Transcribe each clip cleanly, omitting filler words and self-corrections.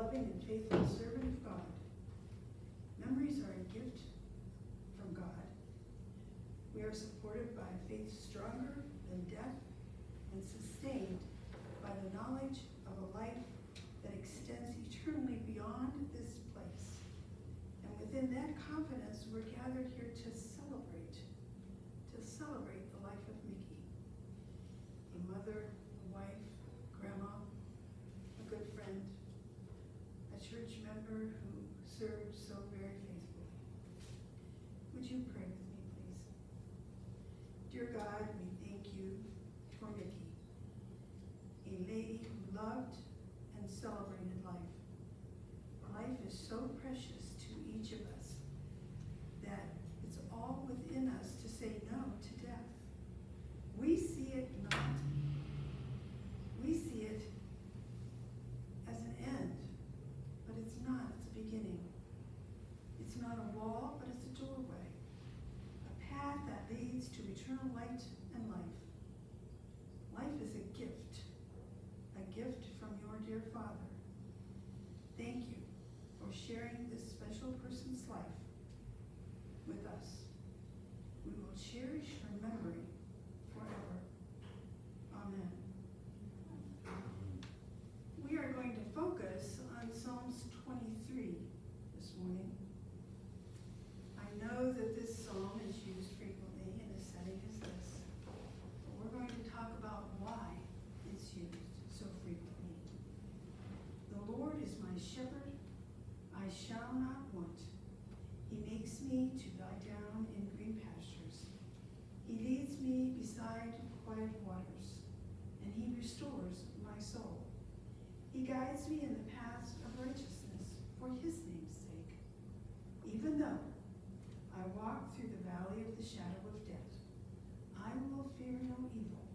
loving and faithful servant of God. Memories are a gift from God. We are supported by faith stronger than death and sustained by the knowledge of a life that extends eternally beyond this place. And within that confidence, we're gathered here to celebrate the life of Mickey, a mother, a wife, grandma, a good friend, a church member who served so very faithfully. Would you pray with me, please? Dear God, we thank you for Mickey, a lady who loved and celebrated life. Life is so precious to each of us that it's all within us to say no to death. We see it as an end, but it's not. It's a beginning. It's not a wall, but it's a doorway, a path that leads to eternal light and life. Life is a gift from your dear Father. Thank you for sharing this special person's life with us. We will cherish her memory forever. Amen. We are going to focus on Psalms 23 this morning. I know that this psalm is used frequently in a setting as this, but we're going to talk about why it's used so frequently. The Lord is my shepherd, I shall not want. He makes me to lie down in green pastures. He leads me beside quiet waters, and he restores my soul. He guides me in the paths of righteousness for his name's sake. Even though I walk through the valley of the shadow of death, I will fear no evil.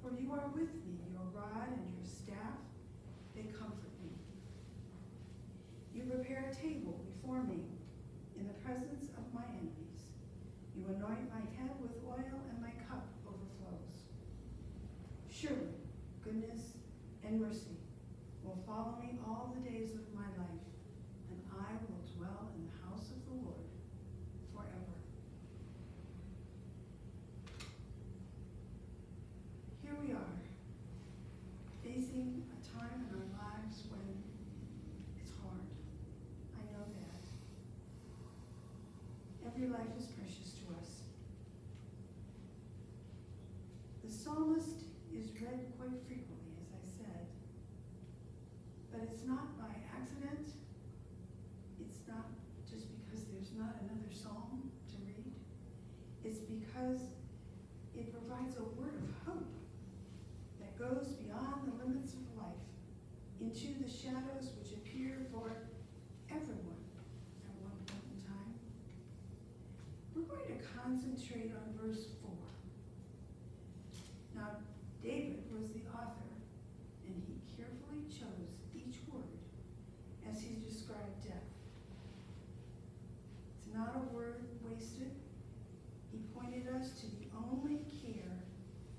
For you are with me, your rod and your staff, they comfort me. You prepare a table before me in the presence of my enemies. You anoint my head with oil, and my cup overflows. Surely goodness and mercy will follow me all the days of my life, and I will dwell in the house of the Lord forever. Here we are, facing a time in our lives when it's hard. I know that. Every life is precious to us. The psalmist is read quite frequently, as I said, but it's not by accident. It's not just because there's not another psalm to read. It's because it provides a word of hope that goes beyond the limits of life into the shadows which appear for everyone at one point in time. We're going to concentrate on verse 4. Now, David was the author, and he carefully chose each word as he described death. It's not a word wasted. He pointed us to the only care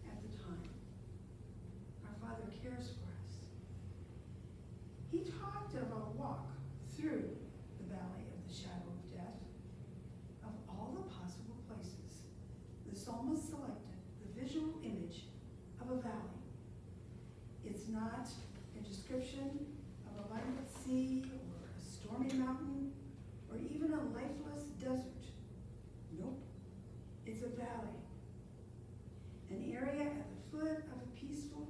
at the time. Our Father cares for us. He talked of a walk through the valley of the shadow of death. Of all the possible places, the psalmist selected the visual image of a valley. It's not a description of a light sea or a stormy mountain or even a lifeless desert. Nope. It's a valley, an area at the foot of a peaceful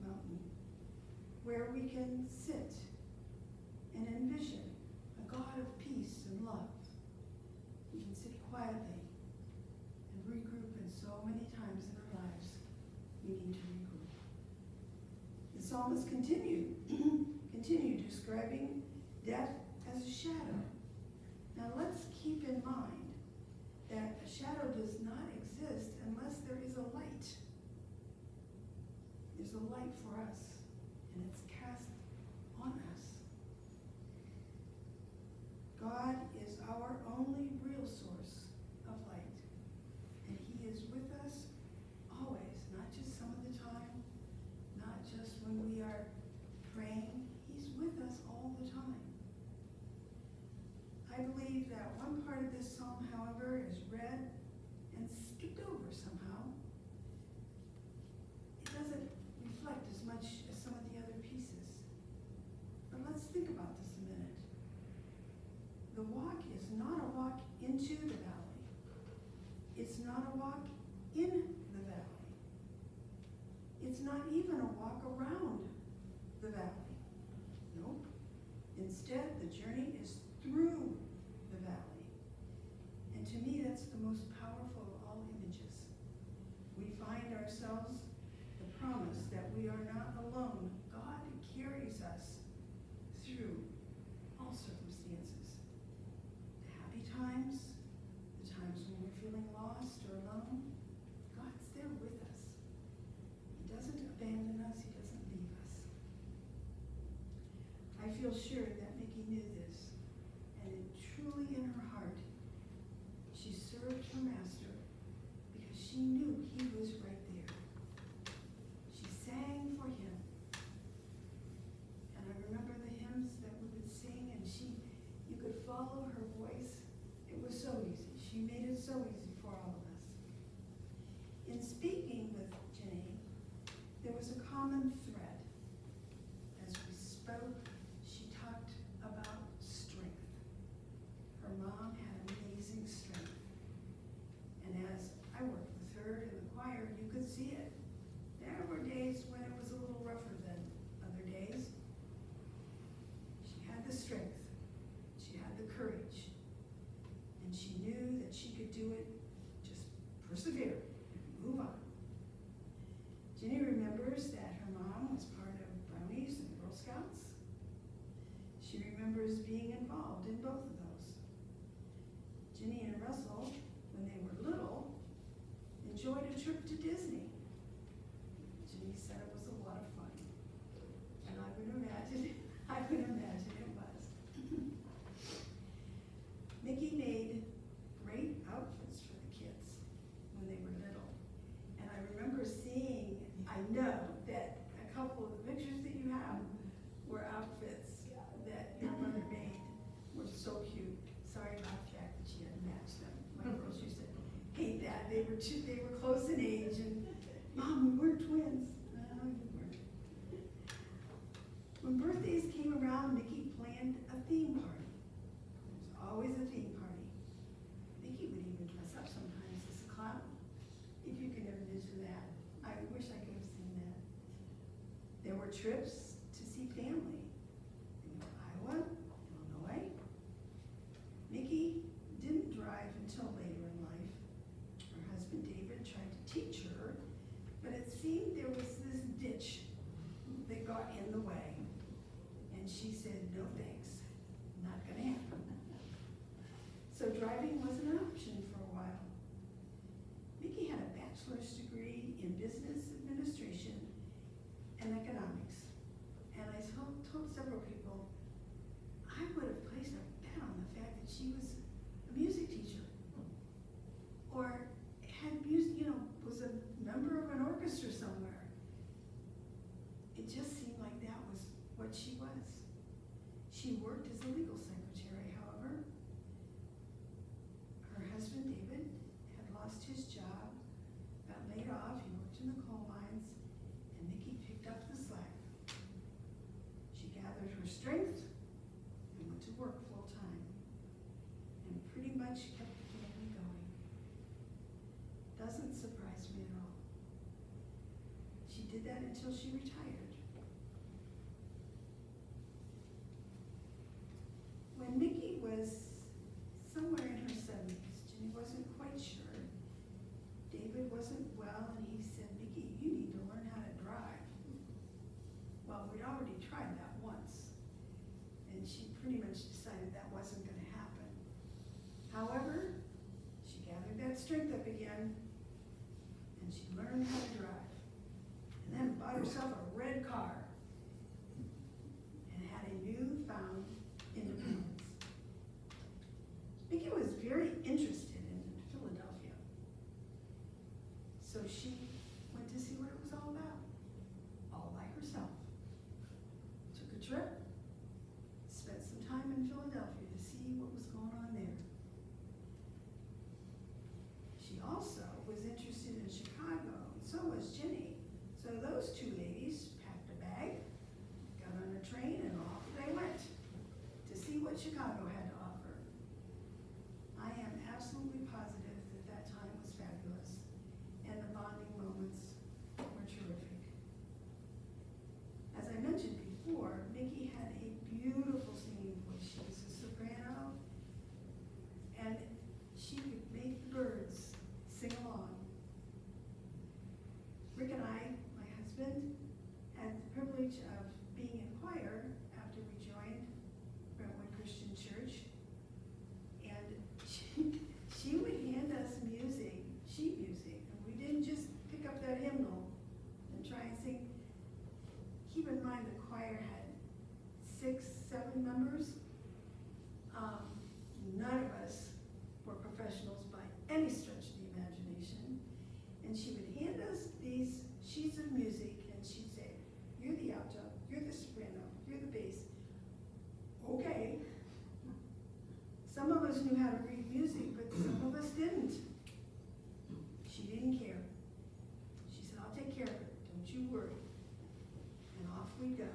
mountain where we can sit and envision a God of peace and love. We can sit quietly and regroup, and so many times in our lives we need to regroup. The psalmist continued describing death as a shadow. Now let's keep in mind that a shadow does not exist unless there is a light. There's a light for us, and it's cast on us. God is our only real source of light, and he is with us always, not just some of the time, not just when we are praying. He's with us all all the time. I believe that one part of this psalm, however, is read and skipped over somehow. It doesn't reflect as much as some of the other pieces. But let's think about this a minute. The walk is not a walk into the valley. It's not a walk in the valley. It's not even a walk around the valley. Nope. Instead, the journey is through the valley. And to me, that's the most powerful of all images. We find ourselves the promise that we are not alone. God carries us through all circumstances. The happy times, the times when we're feeling lost or alone, God's there with us. He doesn't abandon us, he doesn't leave us. I feel sure that Mickey knew this, and truly in her heart, she served her master because she knew he was right there. She sang for him. And I remember the hymns that we would sing, and you could follow her voice. It was so easy. She made it so easy for all of us. In speaking with Jenny, there was a common thread. As we spoke, she talked about strength. Her mom had amazing strength. And as I worked with her in the choir, you could see it. There were days when it was a little rougher than other days. She had the strength. She had the courage. And she knew that she could do it. Just persevere and move on. Jenny remembers that her mom was part of Brownies and Girl Scouts. She remembers being involved in both of those. Jenny and Russell, when they were little, enjoyed a trip to Disney. Jenny said it was a lot of fun. And I would imagine it was. Mickey made great outfits for the kids when they were little. And I remember seeing, I know that a couple of the pictures that you have were outfits that your mother made. Were so cute. Sorry about the fact that she hadn't matched them. My girls used to hate that. They were close in age, and Mom, we weren't twins. No, you weren't. When birthdays came around, Mickey planned a theme party. There was always a theme party. Mickey would even dress up sometimes as a clown, if you can envision that. I wish I could have seen that. There were trips to see family in Iowa, Illinois. Mickey didn't drive until later in life. Her husband David tried to teach her, but it seemed there was this ditch that got in the way. And she said, no thanks, not gonna happen. So driving wasn't an option for a while. Mickey had a bachelor's degree in business administration and economics. And I told several people, I would have placed a bet on the fact that she was a music teacher. Or had music, was a member of an orchestra somewhere. It just seemed like that was what she was. She worked as a legal secretary, however. Her husband, David, had lost his job, got laid off, he worked in the coal mines, and Mickey picked up the slack. She gathered her strength and went to work full time, and pretty much kept the family going. Doesn't surprise me at all. She did that until she retired. When Mickey was somewhere in her 70s, Jenny wasn't quite sure. David wasn't well, and he said, Mickey, you need to learn how to drive. Well, we'd already tried that once, and she pretty much decided that wasn't going to happen. However, she gathered that strength up again, and she learned how to drive, and then bought herself a red car, and had a newfound independence. Mickey was very interested in Philadelphia, so she went to see what it was all about, all by herself. Took a trip, Chicago had to offer. I am absolutely positive that that time was fabulous, and the bonding moments were terrific. As I mentioned before, Mickey had a beautiful singing voice. She was a soprano, and she could make the birds sing along. Rick and I, my husband, had the privilege of being in choir after we joined Brentwood Christian Church. And she would hand us music, sheet music, and we didn't just pick up that hymnal and try and sing. Keep in mind the choir had 6, 7 members. None of us were professionals by any stretch of the imagination. And she would hand us these sheets of music, and she'd say, "You're the alto, you're the soprano, you're the bass." Okay. Some of us knew how to read music, but some of us didn't. She didn't care. She said, "I'll take care of it, don't you worry." And off we'd go.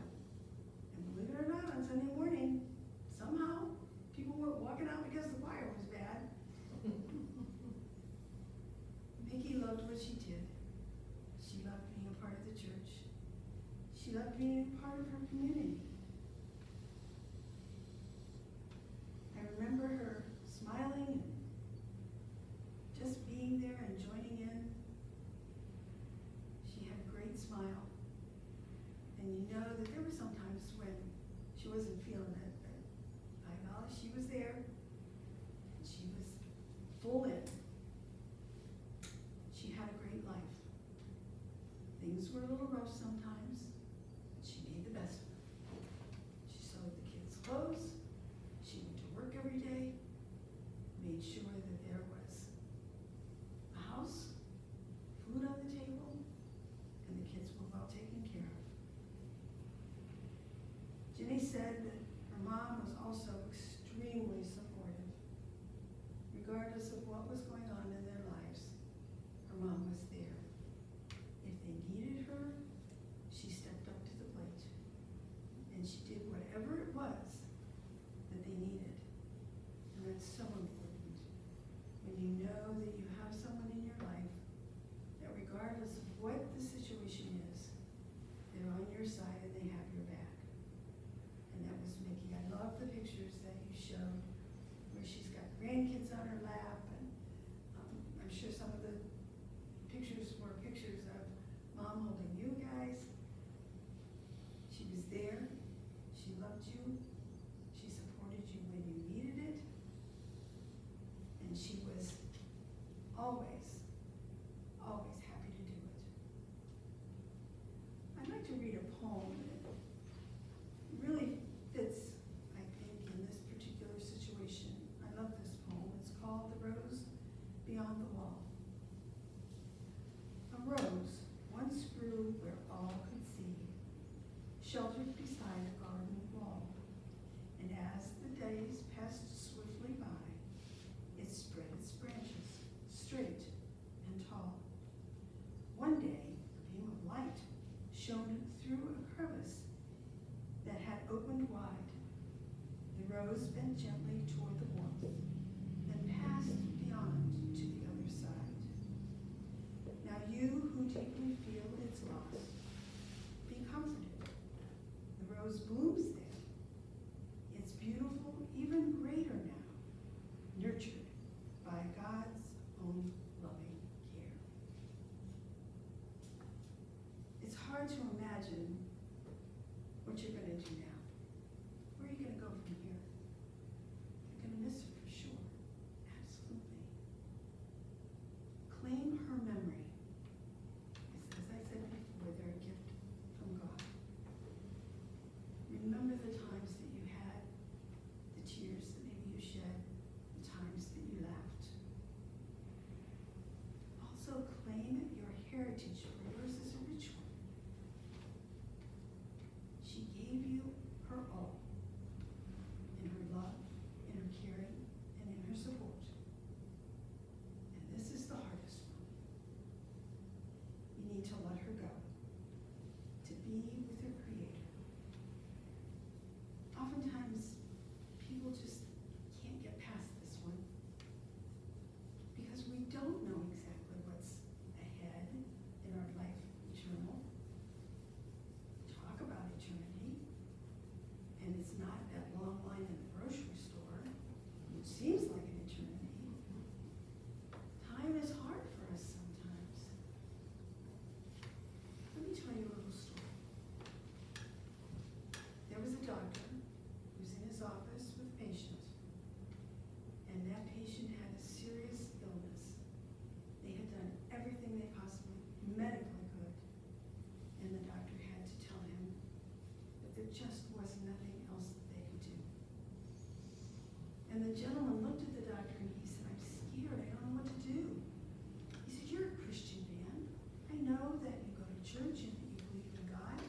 And believe it or not, on Sunday morning, somehow, people weren't walking out because the choir was bad. Mickey loved what she did. She loved being a part of the church. She loved being a part of her community. I remember her smiling and just being there and joining in. She had a great smile. And you know that there were some times when she wasn't feeling it, but by golly, she was there, and she was full in. She had a great life. Things were a little rough sometimes, but she made the best of it. She sewed the kids' clothes, she went to work every day, made sure that there was a house, food on the table, and the kids were well taken care of. Jenny said that her mom was also extremely supportive. Regardless of what was going on in their lives, her mom was there. If they needed her, she stepped up to the plate. And she did whatever it was that they needed. And that's so important. When you know that you have someone in your life that regardless of what the situation is, they're on your side and they have your back. And that was Mickey. I love the pictures that you showed where she's got grandkids on her lap, and I'm sure some of the pictures were pictures of mom holding you guys. She was there. She loved you. She supported you when you needed it. And she was always, always happy to do it. I'd like to read a poem that really fits, I think, in this particular situation. I love this poem. It's called "The Rose Beyond the Wall." A rose once grew where all could see, sheltered beside a garden wall. And as the days passed swiftly by, it spread its branches straight and tall. One day, a beam of light shone through a crevice that had opened wide. The rose bent gently toward the warmth, then passed beyond to the other side. Now you who deeply feel its loss, be comforted. The rose blooms there. It's beautiful, even greater now, nurtured by God's own loving care. It's hard to imagine what you're going to do now. Where are you going to go from here? You're going to miss her for sure. Absolutely. Claim her memory. As I said before, they're a gift from God. Remember the times that you had, the tears that maybe you shed, the times that you laughed. Also claim your heritage, for yours is a rich one. She gave you her all, in her love, in her caring, and in her support. And this is the hardest one. You need to let her go, to be with her Creator. Oftentimes, people just not that long line in the grocery store, which seems like an eternity. Time is hard for us sometimes. Let me tell you a little story. There was a doctor who was in his office with a patient, and that patient had a serious illness. They had done everything they possibly medically could, and the doctor had to tell him that there just was nothing else that they could do. And the gentleman looked at the doctor and he said, "I'm scared, I don't know what to do." He said, "You're a Christian man. I know that you go to church and that you believe in God.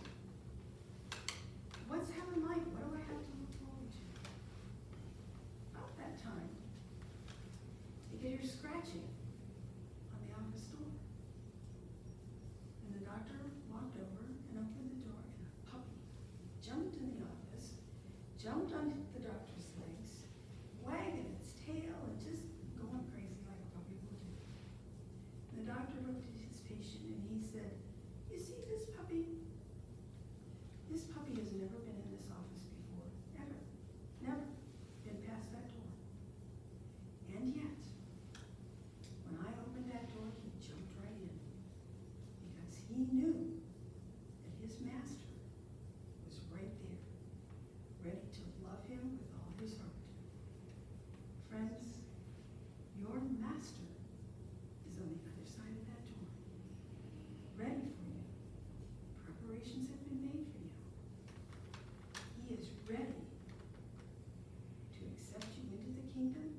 What's heaven like? What do I have to look forward to?" About that time, you could hear scratching on the office door. And the doctor walked over and opened the door, and a puppy jumped in the office, jumped on the doctor's legs, wagging its tail and just going crazy like a puppy will do. And the doctor looked at his patient and he said, "You see this puppy? This puppy has never been in this office before, ever. Never been past that door. And yet, when I opened that door, he jumped right in because he knew that his master was right there, ready to love him with all his heart." Friends, your master is on the other side of that door, ready for you. Preparations have been made for you. He is ready to accept you into the kingdom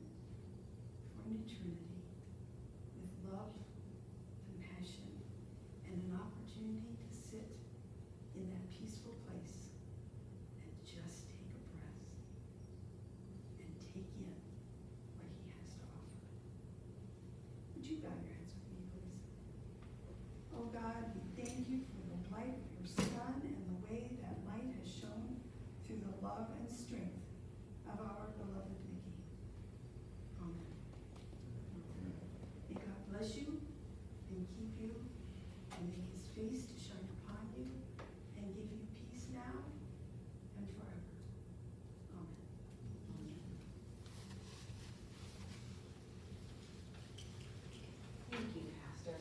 for an eternity with love, compassion, and an opportunity to sit in that peaceful place and just take a breath and take in what he has to offer. Would you bow your heads with me, please? Oh God, we thank you for the light of your Son and the way that light has shone through the love and strength of our beloved Mickey. Amen. May God bless you and keep you and make his face to shine upon you and give you peace now and forever. Amen. Thank you, Pastor.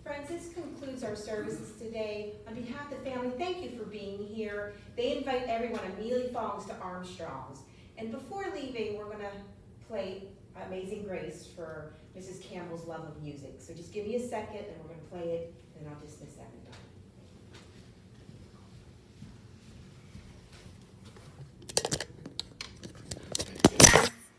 Friends, this concludes our services today. On behalf of the family, thank you for being here. They invite everyone immediately following to Armstrong's. And before leaving, we're going to play Amazing Grace for Mrs. Campbell's love of music. So just give me a second and we're going to play it, and I'll dismiss everyone.